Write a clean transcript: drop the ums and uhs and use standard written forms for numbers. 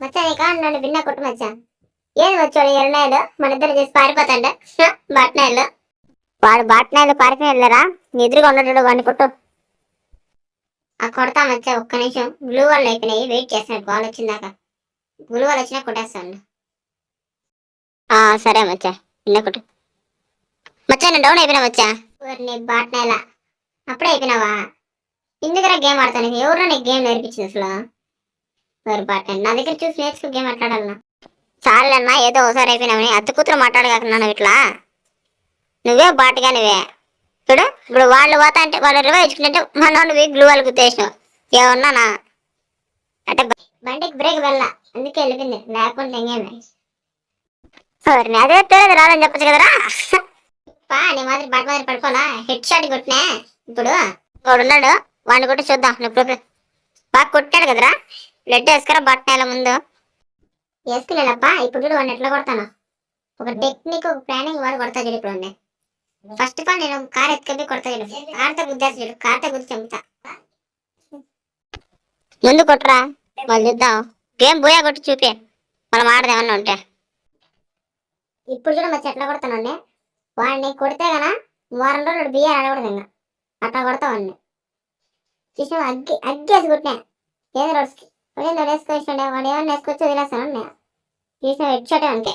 మచ్చా నీకా నన్ను భిన్న కొట్టు మచ్చా. ఏది వచ్చాడు ఎర్రనాయలు మన ఇద్దరు చేసి పారిపోతాండే బాట్నాయలు. వాడు బాట్నాయలు పారిపోయి వెళ్ళరా నీ ఎదురుగా ఉండడు వాడిని కొట్టు. ఆ కొడతా మచ్చా ఒక్క నిమిషం. గ్లూ వాళ్ళు అయిపోయినాయి, వెయిట్ చేస్తున్నాడు బాల్ వచ్చిందాక. గ్లూ వాళ్ళు వచ్చినా కొట్టేస్తాను. సరే మచ్చా భిన్న కొట్టు. మచ్చా నేను డౌన్ అయిపోయినా మచ్చా. నీ బాట్నాయలా అప్పుడే అయిపోయినావా? ఎందుకురా గేమ్ ఆడతాను? ఎవరు నీకు గేమ్ నేర్పించింది అసలు? ఎవరు బాట్నాయలు నా దగ్గర చూసి నేర్చుకో గేమ్ ఆడాలన్నా. చాలన్నా ఏదో ఒకసారి అయిపోయినావని అత్త కూతురు మాట్లాడగాకున్నాను ఇట్లా. నువ్వే బాటుగా నువ్వే చూడు. ఇప్పుడు వాళ్ళు పోతా అంటే వాళ్ళు రివైవ్ ఇచ్చుకుంటే మన నువ్వు గ్లూ వాళ్ళు గుర్తేసినావు. ఏమన్నానా అంటే బండికి బ్రేక్ వెళ్ళ అందుకే వెళ్ళిపోయింది, లేకుంటే ఇంకేమే. ఎవరిని అదే తెలియదు రాదని చెప్పచ్చు కదరా. నీ మాదిరి బాట మాదిరి పడుకోవాలా? హెడ్ షాట్ కొట్టినా ఇప్పుడు వాడు ఉన్నాడు, వాడిని కొట్టి చూద్దాం. నువ్వు బాగా కొట్టాడు కదరా, బ్లడ్ వేసుకురా బాట్నాల ముందు. వేసుకునేలప్పా ఇప్పుడు చూడు వాడిని ఎట్లా కొడతాను. ఒక టెక్నిక్ ఒక ప్లానింగ్ వాడు కొడతా చూడు. ఇప్పుడు ఫస్ట్ ఆఫ్ ఆల్ నేను కార్ ఎత్తుకెళ్ళి కొడతా చూడు. కార్తో గుద్దేస్తా చూడు, కార్తో గుద్ది చంపుతా. ముందు కొట్టరా వాళ్ళు చూద్దాం. గేమ్ బోయా కొట్టి చూపే మనం ఆడది ఏమన్నా ఉంటే. ఇప్పుడు చూడ మచ్చి ఎట్లా కొడతానండి. వాడిని కొడితే గనా వారం రోజులు బియ్యం ఆడకూడదు. ఇంకా అట్లా కొడతా వాడిని. చూసిన అగ్గేసి కొట్టినా ఏదో రోజుకి వేసుకోవచ్చండి. వాడు ఏమన్నా వేసుకొచ్చి వదిలేస్తాను. చూసిన హెడ్ షాటే అంతే.